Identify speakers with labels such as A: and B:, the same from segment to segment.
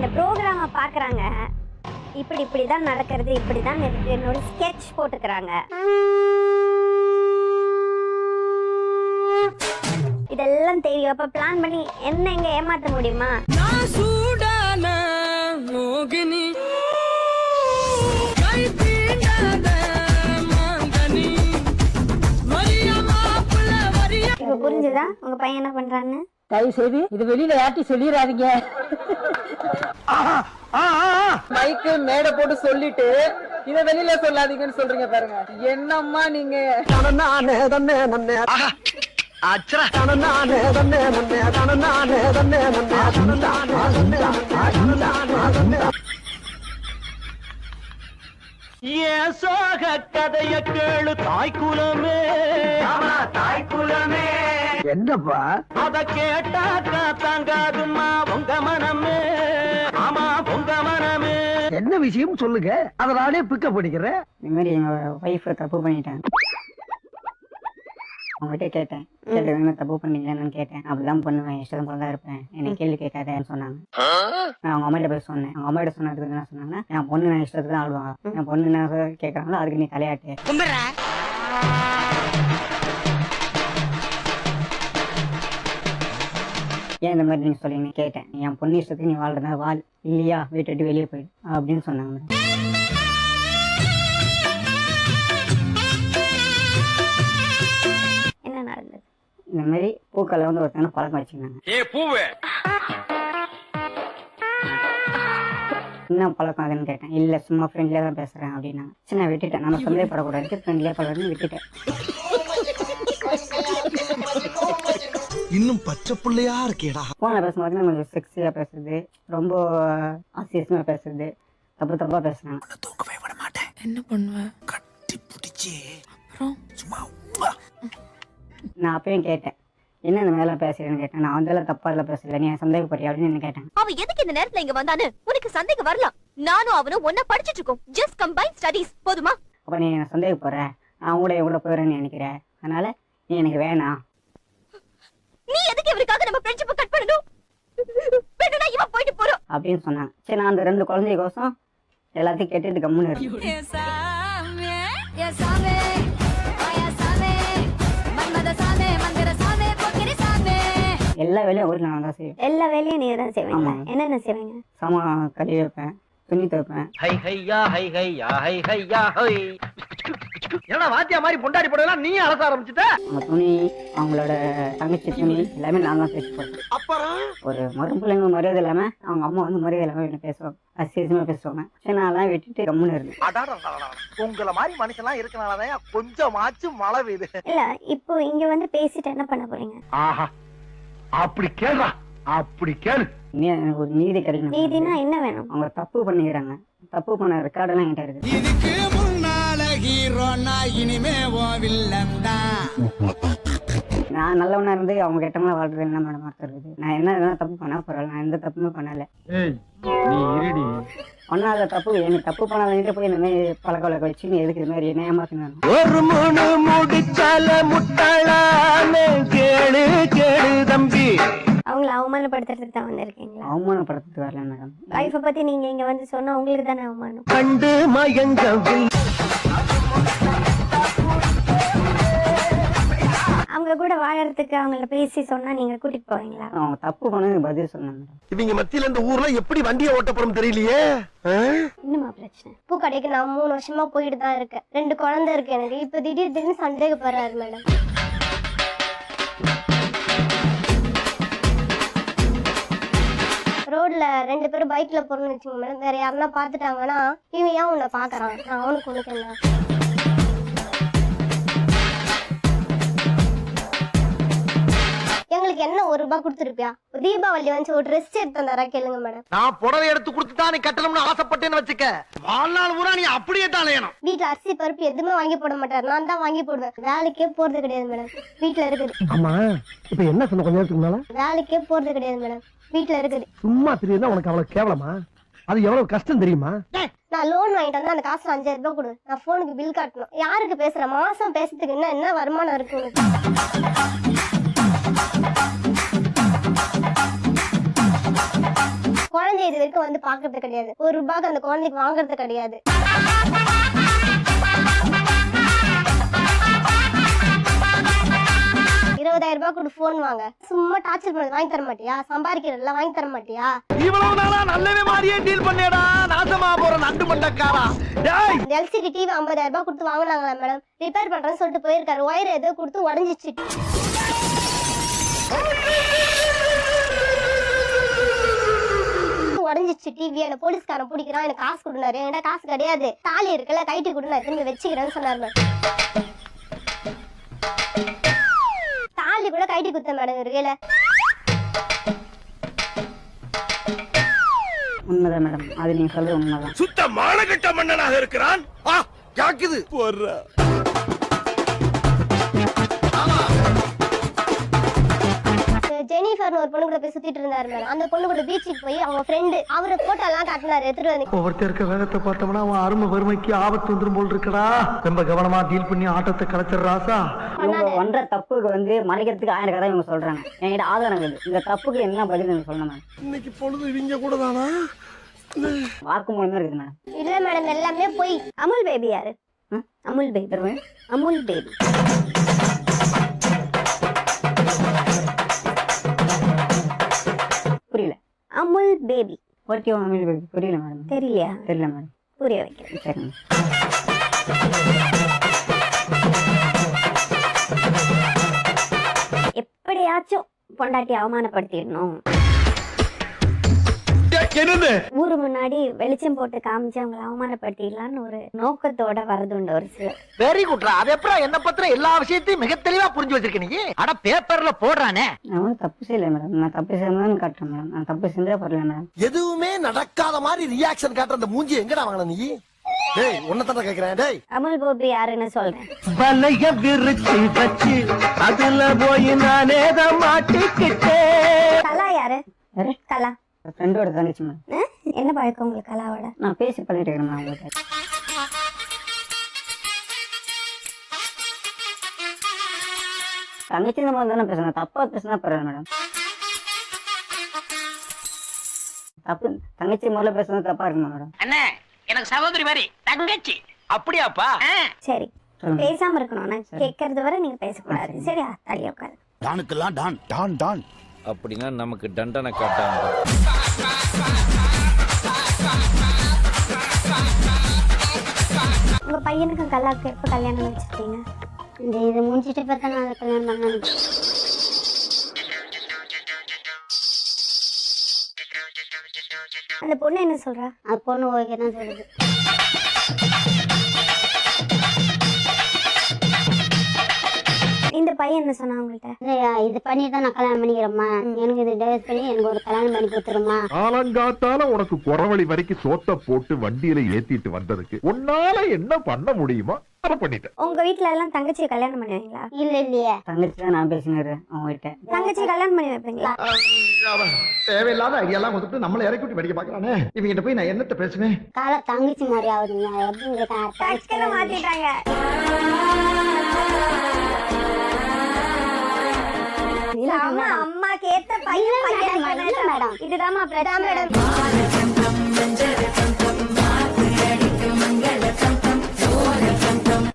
A: இந்த ப்ரோக்ராமை பார்க்குறாங்க, இப்படி தான் நடக்கிறது, இப்படி தான் இருக்கு, என்னோட ஸ்கெட்ச் போட்டுக்கிறாங்க. இதெல்லாம் தெரியும். அப்ப பிளான் பண்ணி என்ன இங்க ஏமாத்த முடியுமா? இப்ப புரிஞ்சுதா உங்க பையன் என்ன பண்றான்னு?
B: தயவு செய்து இது வெளியில யார்ட்டி சொல்லிடாதீங்க. மைக்கு மேடை போட்டு சொல்லிட்டு இத வெளியில சொல்லாதீங்கன்னு சொல்றீங்க பாருங்க. என்னம்மா நீங்க?
C: சோக கதைய கேளு தாய்க்குலமே, தாய்க்குலமே.
B: என்னப்பா
C: அத கேட்டாக்கா தாங்காதுமா உங்க மனமே, ஆமா உங்க மனமே.
B: என்ன விஷயம் சொல்லுங்க, அத நானே பிக்கப் பண்ணிக்கிறேன்.
D: இந்த மாதிரி எங்க ஒய்ஃப் தப்பு பண்ணிட்டேன். அவங்ககிட்ட கேட்டேன், என்ன தப்பு பண்ணீங்கன்னு கேட்டேன். அப்படிதான் பண்ணுவேன், இஷ்டம் போல தான் இருப்பேன், என்னை கேள்வி கேட்காதேன்னு சொன்னாங்க. நான் அவங்க அம்மாட்ட போய் சொன்னேன். அவங்க அம்மாட்ட சொன்னதுக்கு என்ன சொன்னாங்கன்னா, என் பொண்ணு நான் இஷ்டத்துக்கு தான் ஆடுவாங்க, என் பொண்ணு என்ன கேட்கறாங்களோ அதுக்கு நீ தலையாட்டு. ஏன் இந்த மாதிரி நீங்க சொல்லிங்க கேட்டேன். என் பொண்ணு இஷ்டத்துக்கு நீ வாழ்றதா வாழ், இல்லையா வீட்டு வெளியே போயிடு அப்படின்னு சொன்னாங்க.
A: என்ன நடந்தது?
D: இந்த மாதிரி பூக்களை வந்து ஒருத்தங்க பழக்கம் வச்சுருந்தாங்க. என்ன பழக்கம் அதுன்னு கேட்டேன். இல்ல சும்மா ஃப்ரெண்ட்லியா தான் பேசுறேன் அப்படின்னா. சின்ன விட்டுட்டேன், நம்ம சந்தேகப்படக்கூடாது, ஃப்ரெண்ட்லியா பழக்கம் விட்டுட்டேன்.
E: இன்னும் பச்சை பிள்ளையா இருக்கேடா.
D: போன பேசும்போது கொஞ்சம் செக்ஸியா பேசுறது, ரொம்ப ஆசியமா பேசுறது, தப்பா பேசுறாங்க.
E: தூக்கவே விட மாட்டேன்.
F: என்ன பண்ணுவேன்?
E: கட்டி பிடிச்சி
F: அப்புறம்
E: சும்மா
D: நான் அப்பயும் கேட்டேன், என்ன இந்த மேல பேசுறேன்னு கேட்டேன். நான் வந்து தப்பா இல்ல பேசல, நீ சந்தேகப்படுறியா அப்படின்னு கேட்டேன்.
G: அவன் எதுக்கு இந்த நேரத்துல இங்க வந்தானு உனக்கு சந்தேகம் வரலாம். நானும் அவனும் ஒன்னா படிச்சிட்டு இருக்கோம். ஜஸ்ட் கம்பைன் ஸ்டடீஸ் போதுமா?
D: அப்ப நீ என்ன சந்தேகப்படுற, நான் கூட போயிடுறேன்னு நினைக்கிறேன், அதனால நீ எனக்கு வேணாம்.
G: நீ எதுக்கு இவருக்காக நம்ம ஃப்ரெண்ட்ஷிப் கட் பண்ணணும்? வேணும்னா இவன் போயிட்டு போறோம்
D: அப்படின்னு சொன்னாங்க. சரி, நான் அந்த 2 குழந்தைய கோசம் எல்லாத்தையும் கேட்டுட்டு கம்முன்னு இருக்கேன். எல்லா வேலையும் ஒரு நான் தான் செய்வேன்.
A: எல்லா வேலையும் நீங்க தான் செய்வீங்க. என்னென்ன செய்வீங்க?
D: சாமா கழுவி வைப்பேன், துணி துவைப்பேன்.
C: ஹை ஹையா ஹை ஹையா ஹை ஹையா ஹை. என்னடா வாத்தியா மாதிரி பொண்டாடி போடலாம் நீ அலச ஆரம்பிச்சிட்ட?
D: அவங்க துணி, அவங்களோட தங்கச்சி துணி எல்லாமே நான் தான் தைச்சு போட்டேன்.
C: அப்புறம்
D: ஒரு மரும்பிள்ளைங்க மரியாதை இல்லாம அவங்க அம்மா வந்து மரியாதை இல்லாம என்ன பேசுவாங்க, அசியமா பேசுவாங்க. சரி, நான் எல்லாம் விட்டுட்டு கம்முன்னு இருந்தேன்.
C: உங்களை மாதிரி மனுஷன்லாம் இருக்கனாலதான் கொஞ்சமாச்சும் மழை பெய்யுது.
A: இல்ல, இப்போ இங்க வந்து பேசிட்டு என்ன பண்ண போறீங்க?
C: ஆஹா, அப்படி கேளா, அப்படி கேளு.
D: எனக்கு ஒரு நீதி கிடைக்கணும்.
A: நீதினா என்ன வேணும்?
D: அவங்க தப்பு பண்ணிக்கிறாங்க, தப்பு பண்ண ரெக்கார்டெல்லாம் என்கிட்ட இருக்கு.
E: இதுக்கு முன்னால ஹீரோனா இனிமே வில்லன் தான்.
D: நான் நல்லவனா இருந்து அவங்க கெட்டவங்களா வாழ்றது என்ன மேடம் அர்த்தம் இருக்குது? நான் என்ன தப்பு பண்ணா பரவாயில்ல, நான் எந்த தப்புமே பண்ணல. பண்ணாத தப்பு, எனக்கு தப்பு பண்ணாத போய் இந்த மாதிரி பழக்க வழக்க வச்சு நீ எதுக்கு இது மாதிரி என்ன ஏமாத்தினாங்க?
C: ஒரு மூணு முடிச்சால முட்டாளாமே கேளு கேளு தம்பி.
A: அவங்கள அவமானப்படுத்துறதுக்கு தான் வந்திருக்கீங்களா?
D: அவமானப்படுத்துறது வரல மேடம்.
A: வைஃபை பத்தி நீங்க இங்க வந்து சொன்னா உங்களுக்கு தானே அவமானம்.
C: கண்டு மயங்கவில்
A: அவங்க கூட வாழறதுக்கு அவங்கள பேசி சொன்னா நீங்க கூட்டிட்டு போவீங்களா?
D: அவங்க தப்பு பண்ணது பதில் சொன்னாங்க.
E: இவங்க மத்தியில இந்த ஊர்ல எப்படி வண்டியை ஓட்ட போறோம் தெரியலையே.
A: என்னமா பிரச்சனை?
H: பூ கடைக்கு நான் 3 வருஷமா போயிட்டு தான் இருக்கேன். 2 குழந்தை இருக்கு எனக்கு. இப்ப திடீர்னு சந்தேகப்படுறாரு மேடம். ரோட்ல 2 பேரும் பைக்ல போறோம்னு வச்சுக்கோங்க மேடம். வேற யாருன்னா பாத்துட்டாங்கன்னா இவன் ஏன் உன்னை பாக்குறான், நான் அவனுக்கு உனக்கு என்ன? எங்களுக்கு என்ன 1 ரூபாய் கொடுத்துருப்பியா? தீபாவளி வந்து ஒரு ட்ரெஸ் எடுத்து தந்தாரா கேளுங்க மேடம்.
C: நான் புடவை எடுத்து கொடுத்துட்டா நீ கட்டணும்னு ஆசைப்பட்டேன்னு வச்சுக்க, வாழ்நாள் பூரா நீ அப்படியே தான் அலையணும்.
H: வீட்டுல அரிசி பருப்பு எதுவுமே வாங்கி போட மாட்டாரு, நான் தான் வாங்கி போடுவேன். வேலைக்கே போறது கிடையாது மேடம், வீட்டுல இருக்குது.
B: ஆமா, இப்ப என்ன சொன்ன கொஞ்ச நேரத்துக்கு மேல?
H: வேலைக்கே போறது கிடையாது மேடம், வீட்டுல இருக்குது.
B: சும்மா தெரியுதா உனக்கு அவ்வளவு கேவலமா? அது எவ்வளவு கஷ்டம் தெரியுமா?
H: நான் லோன் வாங்கிட்டு வந்து அந்த காசுல 5000 ரூபாய் கொடு, நான் போனுக்கு பில் காட்டணும். யாருக்கு பேசுறேன்? மாசம் பேசுறதுக்கு என்ன வருமானம் இருக்கு உனக்கு? குழந்தை இது வரைக்கும் வந்து பாக்குறது கிடையாது. ₹1 அந்த குழந்தைக்கு வாங்குறது கிடையாது. ₹20,000 கொடு போன் வாங்க. சும்மா டார்ச்சர் பண்ணது வாங்கி தர மாட்டியா? சம்பாதிக்கிறதுல வாங்கி தர மாட்டியா?
C: இவ்வளவு நாளா நல்லவே மாதிரியே டீல் பண்ணேடா, நாசமா போற நண்டு மண்டக்காரா. டேய்
H: LCD டிவி ₹50,000 கொடுத்து வாங்கினாங்களா மேடம்? ரிப்பேர் பண்றேன்னு சொல்லிட்டு போயிருக்காரு. ஒயர் ஏதோ கொடுத்து உடஞ்சிச்சு. உடஞ்சிச்சு டிவி. என்ன போலீஸ்காரன் பிடிக்கிறான், எனக்கு காசு கொடுனாரு. என்கிட்ட காசு கிடையாது, தாலி இருக்குல்ல கைட்டு கொடு, நான் திரும்பி வச்சுக்கிறேன்னு சொன்னார் மேடம். தாலி கூட கைட்டு குத்த மேடம் இருக்கையில.
D: உண்மைதான் மேடம், அது நீங்க சொல்றது உண்மைதான்.
E: சுத்த மானகட்ட மன்னனாக இருக்கிறான். யாக்குது போடுற
H: ஜெனிஃபர்னு ஒரு பொண்ணு கூட போய் சுத்திட்டு இருந்தாரு மேடம். அந்த பொண்ணு கூட பீச்சுக்கு போய் அவங்க ஃப்ரெண்டு அவரு போட்டோ எல்லாம் காட்டினாரு, எடுத்துட்டு வந்து.
C: ஒவ்வொருத்தர் இருக்க வேகத்தை பார்த்தோம்னா அவன் அருமை வறுமைக்கு ஆபத்து வந்துரும் போல் இருக்கடா. ரொம்ப கவனமா டீல் பண்ணி ஆட்டத்தை கலைச்சிடுறாசா.
D: இவங்க பண்ற தப்புக்கு வந்து மறைக்கிறதுக்கு 1000 கதை இவங்க சொல்றாங்க. என்கிட்ட ஆதாரம் இருக்குது. இந்த தப்புக்கு என்ன பதில் நீங்க சொல்லணும் மேடம்.
E: இன்னைக்கு பொழுது இவங்க கூட தானா?
D: வாக்கு மூலமா இருக்குது மேடம்.
H: இல்ல மேடம், எல்லாமே போய்.
A: அமுல் பேபி யாரு? அமுல் பேபி. அமுல் பேபி
D: புரியல.
A: Amul baby
D: okay Amul baby புரியல மேடம்.
A: தெரியலையா?
D: தெரியல மேடம்.
A: புரிய வைக்கிறேன்.
D: சரிங்க.
A: எப்படியாச்சும் பொண்டாட்டி அவமானப்படுத்திடணும்.
C: என்னது
A: ஊரு முன்னாடி வெளிச்சம் போட்டு காமிச்சு அவங்களை அவமானப்படுத்திடலான்னு ஒரு நோக்கத்தோட வரதுண்டு ஒரு சிலர்.
C: வெரி குட்ரா. அது எப்பறம் என்ன பத்திர எல்லா விஷயத்தையும் மிக தெளிவா புரிஞ்சு வச்சிருக்க நீ. அட பேப்பர்ல போடுறானே.
D: நான் தப்பு செய்யல மேடம். நான் தப்பு செய்யணும்னு காட்டுறேன் மேடம். நான் தப்பு செஞ்சா பரவாயில்ல மேடம்.
E: எதுவுமே நடக்காத மாதிரி ரியாக்ஷன் காட்டுற அந்த மூஞ்சி எங்கடா வாங்கின நீ? டேய் உன்னதான்டா கேக்குறேன். டேய்
A: அமுல் பேபி யாருன்னு சொல்றேன்.
C: வலைய விரிச்சு வச்சு அதுல போய் நானே தான் மாட்டிக்கிட்டேன்.
A: கலா யாரு?
D: யாரு?
A: கலா
D: ஃப்ரெண்டோட தங்கச்சி மேடம்.
A: என்ன பழக்கம் உங்களுக்கு கலாவோட?
D: நான் பேசி பண்ணிட்டு இருக்கிறேன் மேடம் உங்களுக்கு. தங்கச்சி நம்ம தானே பேசுறேன். தப்பா பேசினா பரவாயில்ல மேடம். தப்பு தங்கச்சி முதல்ல பேசுறது தப்பா இருக்குமா மேடம்?
F: அண்ணே எனக்கு சகோதரி மாதிரி தங்கச்சி.
C: அப்படியாப்பா?
A: சரி, பேசாம இருக்கணும்னா கேட்கறது வரை நீங்க பேசக்கூடாது. சரியா? தள்ளியா உட்காரு.
E: டானுக்கெல்லாம் டான் டான் டான்.
I: அப்படின்னா நமக்கு தண்டனை காட்டாங்க.
A: உங்க பையனுக்கும் கலாவுக்கு எப்ப கல்யாணம் வச்சிருக்கீங்க?
H: இந்த இது முடிச்சிட்டு பார்த்தா நான் கல்யாணம் பண்ணேன்.
A: அந்த பொண்ணு என்ன சொல்றா?
H: அது பொண்ணு ஓகே தான் சொல்லுது.
A: இந்த பையன் என்ன சொன்னா உங்கள்கிட்ட?
H: இது பண்ணி தான் நான் கல்யாணம் பண்ணிக்கிறேம்மா, எனக்கு இது டைவர்ஸ் பண்ணி எனக்கு ஒரு கல்யாணம் பண்ணி கொடுத்துருமா.
J: காலங்காத்தால உனக்கு குறவழி வரைக்கும் சோத்த போட்டு வண்டியில ஏத்திட்டு வந்ததுக்கு உன்னால என்ன பண்ண முடியுமோ அதை பண்ணிட்டேன்.
A: உங்க வீட்டுல எல்லாம் தங்கச்சியை கல்யாணம் பண்ணுவீங்களா?
H: இல்ல இல்லையே.
D: தங்கச்சி தான் நான் பேசினாரு அவங்க கிட்ட.
A: தங்கச்சி கல்யாணம் பண்ணி வைப்பீங்களா?
C: தேவையில்லாத ஐடியாலாம் கொடுத்துட்டு நம்மள இறக்கி விட்டு படிக்க பாக்குறானே. இவங்கிட்ட போய் நான் என்னத்த பேசுவேன்?
H: கால தங்கச்சி மாதிரி ஆகுதுங்க. எப்படி
A: மாத்திட்டாங்க. அம்மா கேட்ட பையன் மேடம். இதுதான் மேடம்.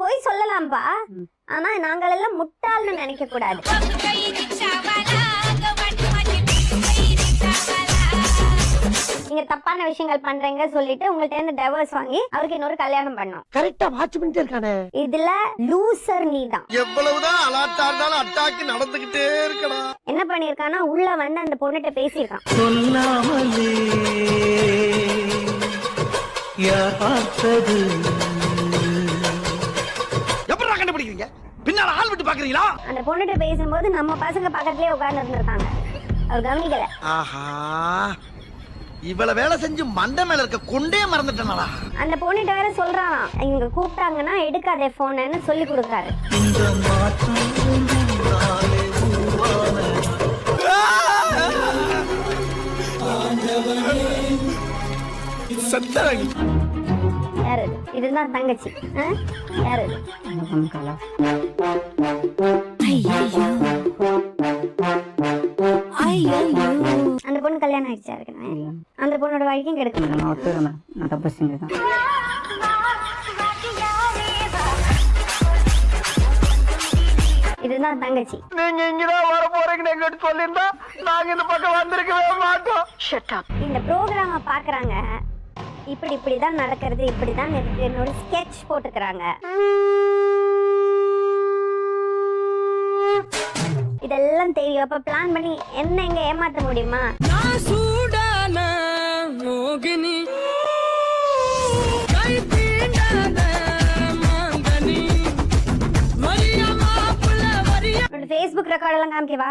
A: போய் சொல்லலாம்பா, ஆனா நாங்கள் எல்லாம் முட்டாள்னு நினைக்க கூடாது. நீங்க தப்பான விஷயங்கள் பண்றீங்க சொல்லிட்டு உங்கள்ட்ட இருந்து டைவர்ஸ் வாங்கி அவருக்கு இன்னொரு கல்யாணம் பண்ணோம்.
C: கரெக்டா வாட்ச் பண்ணிட்டே இருக்கானே.
A: இதுல லூசர் நீதான்.
E: எவ்வளவுதான் அலாட்டா இருந்தாலும் அட்டாக்கு நடந்துகிட்டே இருக்கடா.
A: என்ன பண்ணிருக்கானா, உள்ள வந்து அந்த பொண்ணுகிட்ட பேசியிருக்கான்.
C: சொல்லாமலே யார் பார்த்தது?
E: எப்படா கண்டுபிடிக்கிறீங்க? பின்னால ஆள் விட்டு பாக்குறீங்களா?
A: அந்த பொண்ணுகிட்ட பேசும்போது நம்ம பசங்க பக்கத்துலயே உட்கார்ந்து இருந்திருக்காங்க. அவர் கவனிக்கல.
E: ஆஹா, இவ்வளவு வேலை செஞ்சு மண்டை மேல இருக்க கொண்டே மறந்துட்டேனா?
A: அந்த பொண்ணுகிட்ட வேற சொல்றான், இவங்க கூப்பிட்டாங்கன்னா எடுக்காதே போன்னு சொல்லி கொடுக்குறாரு. யாரு இது? இதுதான் தங்கச்சி. யாரு இது? அந்த பொண்ணு கல்யாணம் ஆயிடுச்சா இருக்குண்ணே? அந்த பொண்ணோட வாழ்க்கையும் கெடுக்கணும்.
D: நான் ஒத்துக்கிறேன் மேடம், நான் தப்பு செஞ்சுதான்.
A: இதுதான் தங்கச்சி.
C: நீங்க இங்கதான் வர போறீங்கன்னு எங்கிட்ட சொல்லியிருந்தா நாங்க இந்த பக்கம் வந்திருக்கவே மாட்டோம்.
A: இந்த ப்ரோக்ராம பாக்குறாங்க, இப்படிதான் நடக்கிறது, இப்படிதான் இருக்குன்னு ஸ்கெட்ச் போட்டுக்கிறாங்க. இதெல்லாம் தெரியும். அப்ப பிளான் பண்ணி என்ன இங்க ஏமாத்த முடியுமா? Facebook ரெக்கார்ட் எல்லாம் காமிக்கவா?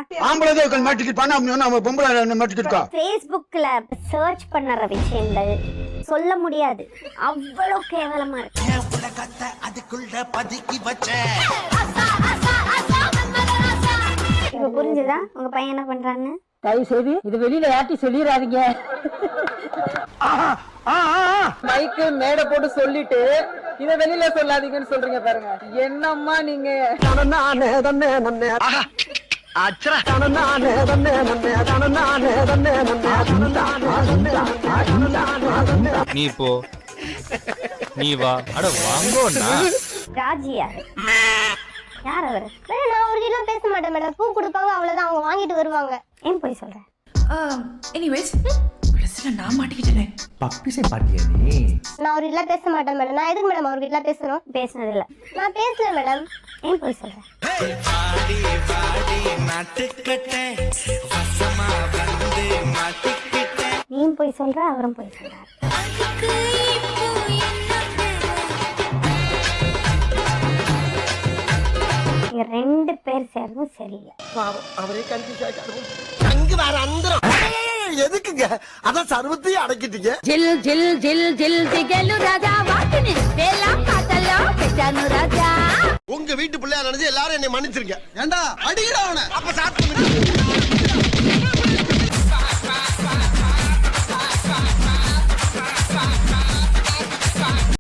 A: Facebookல சர்ச் பண்ணற விஷயங்கள் சொல்ல முடியாது, அவ்வளவு கேவலமா இருக்கு. இப்ப புரிஞ்சுதா உங்க பையன் என்ன பண்றான்னு?
B: தயவு செய்து இது வெளியில யார்ட்டி சொல்லிடாதீங்க. மைக்கு மேடை போட்டு சொல்லிட்டு இத வெளியில சொல்லாதீங்கன்னு சொல்றீங்க பாருங்க. என்னம்மா நீங்க?
I: நீ போ, நீ வா. அட வாங்கோண்ணா.
A: ராஜியா யார் அவரு?
H: நான் அவர்கிட்ட பேச மாட்டேன் மேடம். பூ கொடுப்பாங்க, அவ்வளவுதான். அவங்க வாங்கிட்டு வருவாங்க.
A: ஏன் போய் சொல்றேன்?
K: எனிவேஸ் கடைசில நான் மாட்டிக்கிட்டேனே.
E: பப்பிசை பாட்டியா நீ?
H: நான் அவர்கிட்ட பேச மாட்டேன் மேடம். நான் எதுக்கு மேடம் அவர்கிட்ட பேசணும்?
A: பேசினது இல்ல.
H: நான் பேசல மேடம்.
A: ஏன் போய் சொல்றேன்? நீயும் போய் சொல்ற, அவரும் போய் சொல்றாரு. நீங்க 2 பேர் சேர்ந்தும் சரியில்லை.
E: அவரே கன்ஃபியூஸ் ஆயிட்டாரு. அங்க வேற அந்தரம் எதுக்குங்க? அதான் சர்வத்தையும் அடக்கிட்டீங்க.
G: ஜில் ஜில் ஜில் ஜில் திகழு ராஜா வாட்டினி வேலாம் காதலா பெட்டானு ராஜா.
E: உங்க வீட்டு பிள்ளையா நினைச்சு எல்லாரும் என்னை மன்னிச்சிருங்க. ஏண்டா அடிக்கடா அவனை. அப்ப சாப்பிட்டு